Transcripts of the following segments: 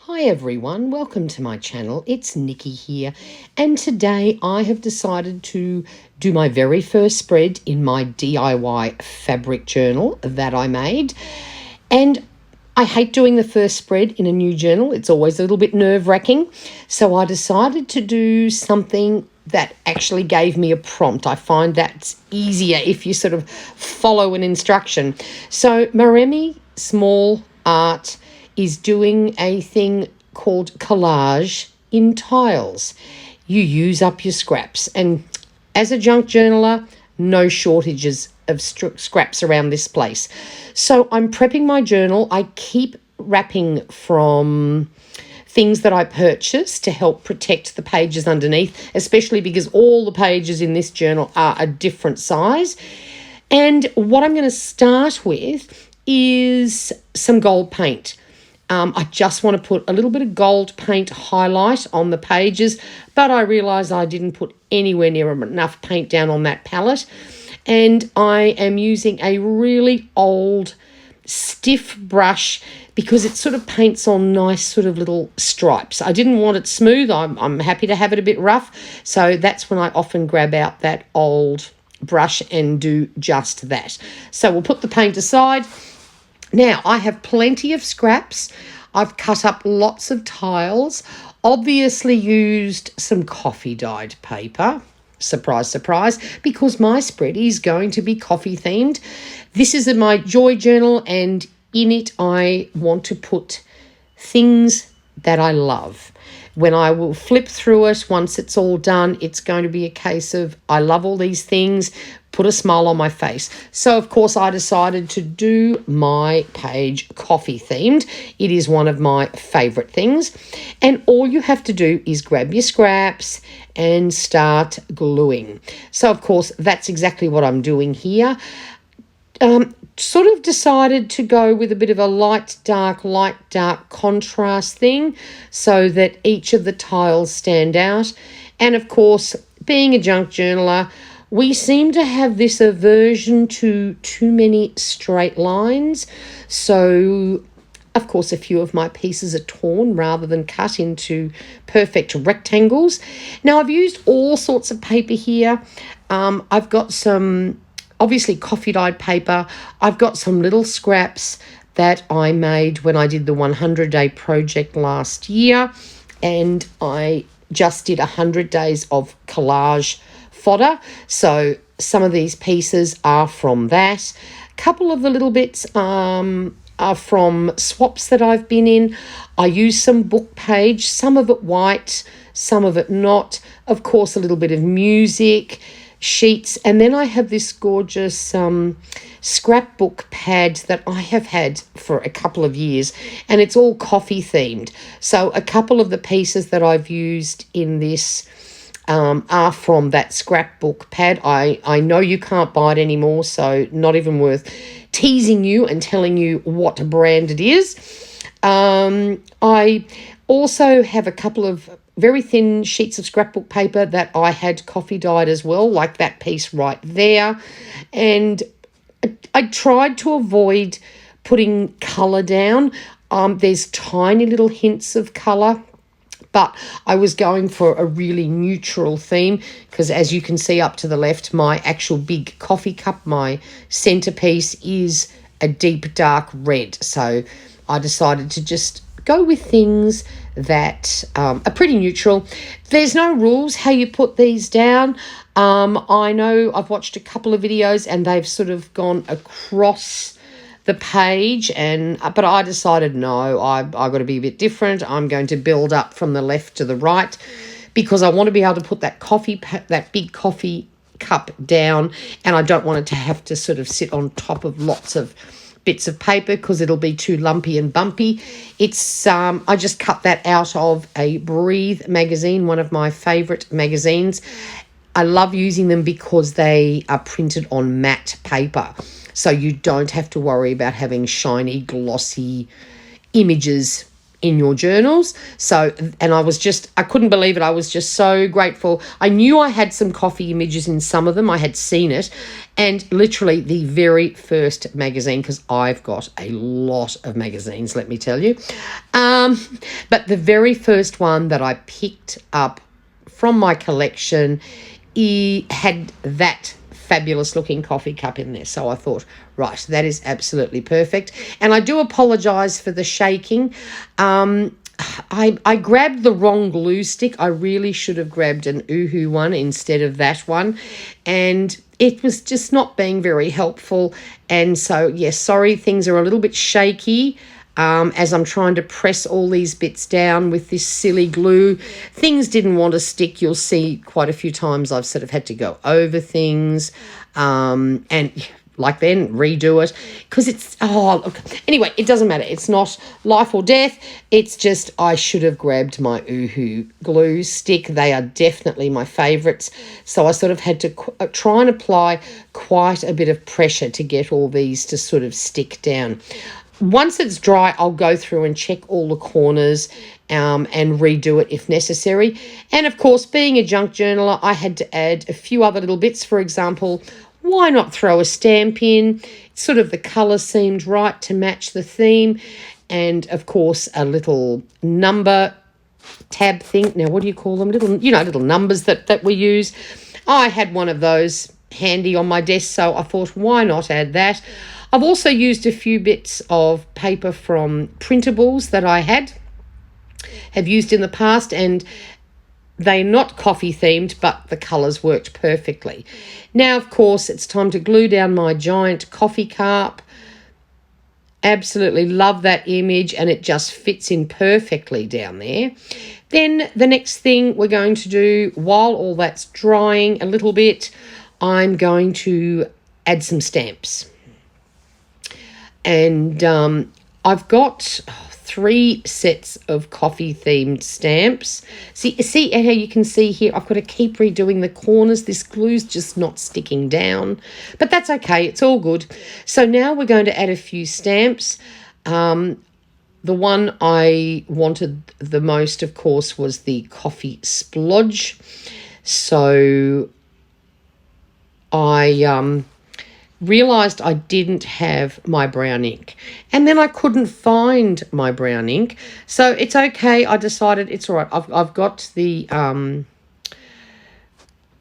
Hi everyone, welcome to my channel. It's Nikki here, and today I have decided to do my very first spread in my DIY fabric journal that I made. And I hate doing the first spread in a new journal. It's always a little bit nerve-wracking. So I decided to do something that actually gave me a prompt. I find that's easier if you sort of follow an instruction. So Maremi Small Art is doing a thing called collage in tiles. You use up your scraps, and as a junk journaler, no shortages of scraps around this place. So I'm prepping my journal. I keep wrapping from things that I purchased to help protect the pages underneath, especially because all the pages in this journal are a different size. And what I'm going to start with is some gold paint. I just want to put a little bit of gold paint highlight on the pages, but I realised I didn't put anywhere near enough paint down on that palette. And I am using a really old stiff brush because it sort of paints on nice sort of little stripes. I didn't want it smooth. I'm happy to have it a bit rough. So that's when I often grab out that old brush and do just that. So we'll put the paint aside. Now, I have plenty of scraps. I've cut up lots of tiles, obviously used some coffee-dyed paper. Surprise, surprise, because my spread is going to be coffee themed. This is in my joy journal, and in it I want to put things that I love. When I will flip through it, once it's all done, it's going to be a case of I love all these things, put a smile on my face. So, of course, I decided to do my page coffee themed. It is one of my favourite things. And all you have to do is grab your scraps and start gluing. So, of course, that's exactly what I'm doing here. Sort of decided to go with a bit of a light, dark contrast thing so that each of the tiles stand out. And, of course, being a junk journaler, we seem to have this aversion to too many straight lines. So, of course, a few of my pieces are torn rather than cut into perfect rectangles. Now, I've used all sorts of paper here. I've got some, obviously, coffee-dyed paper. I've got some little scraps that I made when I did the 100-day project last year. And I just did 100 days of collage fodder. So some of these pieces are from that. A couple of the little bits are from swaps that I've been in. I used some book page, some of it white, some of it not. Of course, a little bit of music, sheets, and then I have this gorgeous scrapbook pad that I have had for a couple of years, and it's all coffee themed. So a couple of the pieces that I've used in this are from that scrapbook pad. I know you can't buy it anymore, so not even worth teasing you and telling you what brand it is. I also have a couple of very thin sheets of scrapbook paper that I had coffee dyed as well, like that piece right there. And I tried to avoid putting colour down. There's tiny little hints of colour, but I was going for a really neutral theme because, as you can see up to the left, my actual big coffee cup, my centerpiece, is a deep dark red. So I decided to just go with things that are pretty neutral. There's no rules how you put these down. I know I've watched a couple of videos and they've sort of gone across the page, but I decided no, I've got to be a bit different. I'm going to build up from the left to the right because I want to be able to put that big coffee cup down, and I don't want it to have to sort of sit on top of lots of bits of paper because it'll be too lumpy and bumpy. It's I just cut that out of a Breathe magazine, one of my favourite magazines. I love using them because they are printed on matte paper, so you don't have to worry about having shiny, glossy images in your journals. So, and I couldn't believe it. I was just so grateful. I knew I had some coffee images in some of them. I had seen it. And literally the very first magazine, because I've got a lot of magazines, let me tell you. But the very first one that I picked up from my collection, he had that fabulous looking coffee cup in there. So I thought, right, that is absolutely perfect. And I do apologise for the shaking. I grabbed the wrong glue stick. I really should have grabbed an Uhu one instead of that one. And it was just not being very helpful. And so, yes, sorry, things are a little bit shaky as I'm trying to press all these bits down with this silly glue. Things didn't want to stick. You'll see quite a few times I've sort of had to go over things and like then redo it because it's, oh, look. Anyway, it doesn't matter. It's not life or death. It's just I should have grabbed my Uhu glue stick. They are definitely my favourites. So I sort of had to try and apply quite a bit of pressure to get all these to sort of stick down. Once it's dry, I'll go through and check all the corners and redo it if necessary. And, of course, being a junk journaler, I had to add a few other little bits. For example, why not throw a stamp in? Sort of the colour seemed right to match the theme. And, of course, a little number tab thing. Now, what do you call them? Little numbers that we use. I had one of those handy on my desk, so I thought, why not add that? I've also used a few bits of paper from printables that I have used in the past, and they're not coffee themed, but the colours worked perfectly. Now, of course, it's time to glue down my giant coffee cup. Absolutely love that image, and it just fits in perfectly down there. Then the next thing we're going to do, while all that's drying a little bit, I'm going to add some stamps. And I've got 3 sets of coffee-themed stamps. See how you can see here, I've got to keep redoing the corners. This glue's just not sticking down. But that's okay, it's all good. So now we're going to add a few stamps. The one I wanted the most, of course, was the coffee splodge. So I realised I didn't have my brown ink, and then I couldn't find my brown ink, so it's okay. I decided it's all right. I've got the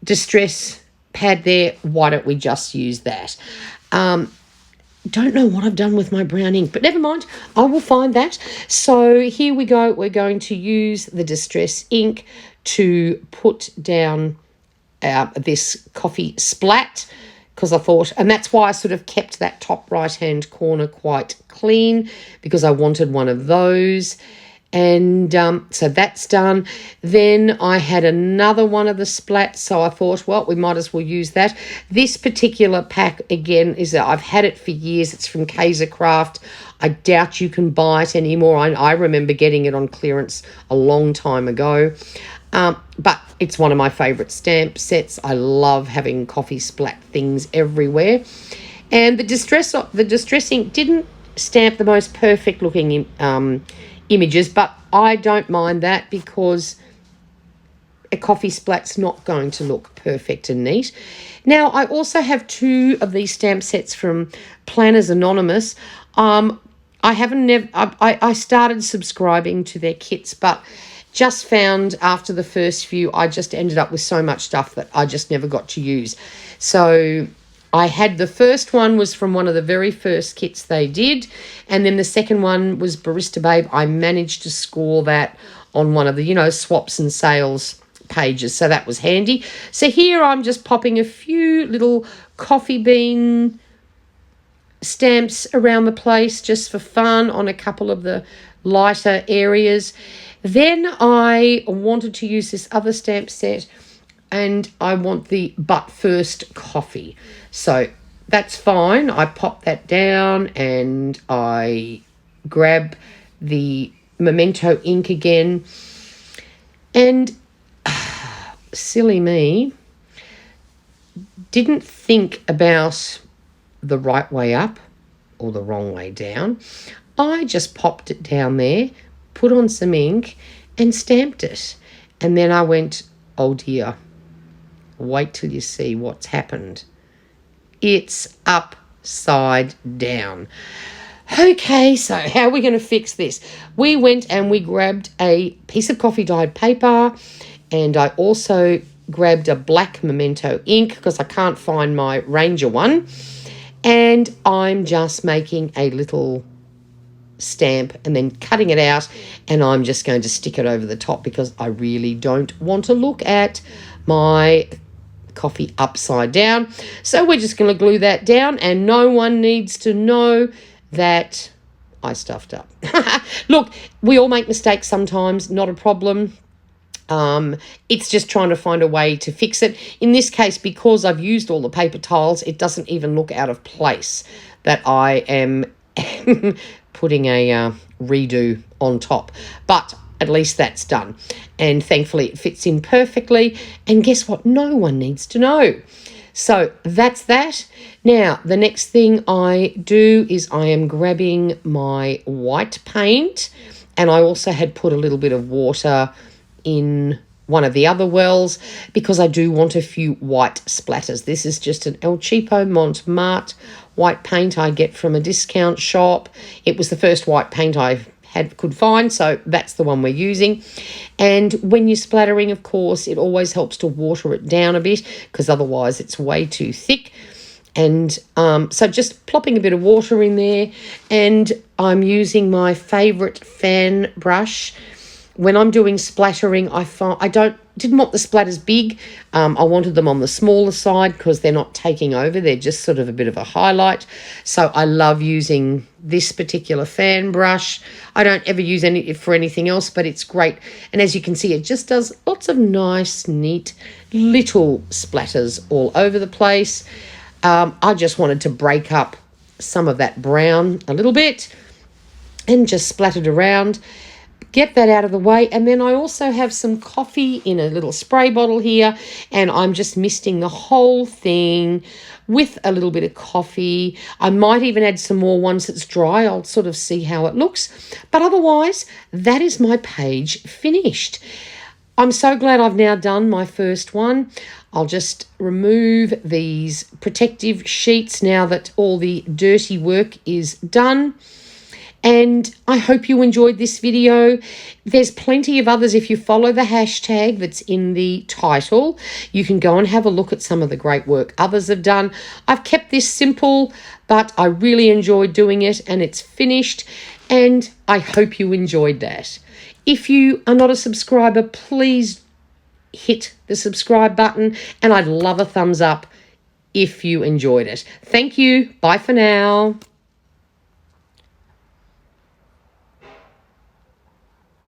distress pad there. Why don't we just use that? Don't know what I've done with my brown ink, but never mind, I will find that. So here we go. We're going to use the distress ink to put down this coffee splat, because I thought, and that's why I sort of kept that top right-hand corner quite clean, because I wanted one of those. And so that's done. Then I had another one of the splats, so I thought, well, we might as well use that. This particular pack, again, I've had it for years. It's from Craft. I doubt you can buy it anymore. I remember getting it on clearance a long time ago. But it's one of my favourite stamp sets. I love having coffee splat things everywhere. And the distress ink didn't stamp the most perfect looking images, but I don't mind that because a coffee splat's not going to look perfect and neat. Now, I also have 2 of these stamp sets from Planners Anonymous. I started subscribing to their kits, but just found after the first few, I just ended up with so much stuff that I just never got to use. So I had the first one was from one of the very first kits they did, and then the second one was Barista Babe. I managed to score that on one of the, swaps and sales pages, so that was handy. So here I'm just popping a few little coffee bean stamps around the place just for fun on a couple of the lighter areas. Then I wanted to use this other stamp set, and I want the But First coffee. So that's fine. I pop that down and I grab the Memento ink again. And silly me, didn't think about the right way up or the wrong way down. I just popped it down there, put on some ink and stamped it. And then I went, oh dear, wait till you see what's happened. It's upside down. Okay, so how are we going to fix this? We went and we grabbed a piece of coffee dyed paper, and I also grabbed a black Memento ink because I can't find my Ranger one. And I'm just making a little stamp and then cutting it out, and I'm just going to stick it over the top because I really don't want to look at my coffee upside down. So we're just going to glue that down, and no one needs to know that I stuffed up. Look, we all make mistakes sometimes, not a problem. It's just trying to find a way to fix it. In this case, because I've used all the paper tiles, it doesn't even look out of place that I am putting a redo on top. But at least that's done. And thankfully it fits in perfectly. And guess what? No one needs to know. So that's that. Now, the next thing I do is I am grabbing my white paint, and I also had put a little bit of water in one of the other wells because I do want a few white splatters. This is just an El Cheapo Montmartre white paint I get from a discount shop. It was the first white paint I could find, so that's the one we're using. And when you're splattering, of course, it always helps to water it down a bit because otherwise it's way too thick. And so just plopping a bit of water in there, and I'm using my favourite fan brush. When I'm doing splattering, I didn't want the splatters big. I wanted them on the smaller side because they're not taking over. They're just sort of a bit of a highlight. So I love using this particular fan brush. I don't ever use it for anything else, but it's great. And as you can see, it just does lots of nice, neat little splatters all over the place. I just wanted to break up some of that brown a little bit and just splat it around. Get that out of the way, and then I also have some coffee in a little spray bottle here, and I'm just misting the whole thing with a little bit of coffee. I might even add some more once it's dry. I'll sort of see how it looks, but otherwise that is my page finished. I'm so glad I've now done my first one. I'll just remove these protective sheets now that all the dirty work is done. And I hope you enjoyed this video. There's plenty of others. If you follow the hashtag that's in the title, you can go and have a look at some of the great work others have done. I've kept this simple, but I really enjoyed doing it, and it's finished, and I hope you enjoyed that. If you are not a subscriber, please hit the subscribe button, and I'd love a thumbs up if you enjoyed it. Thank you. Bye for now.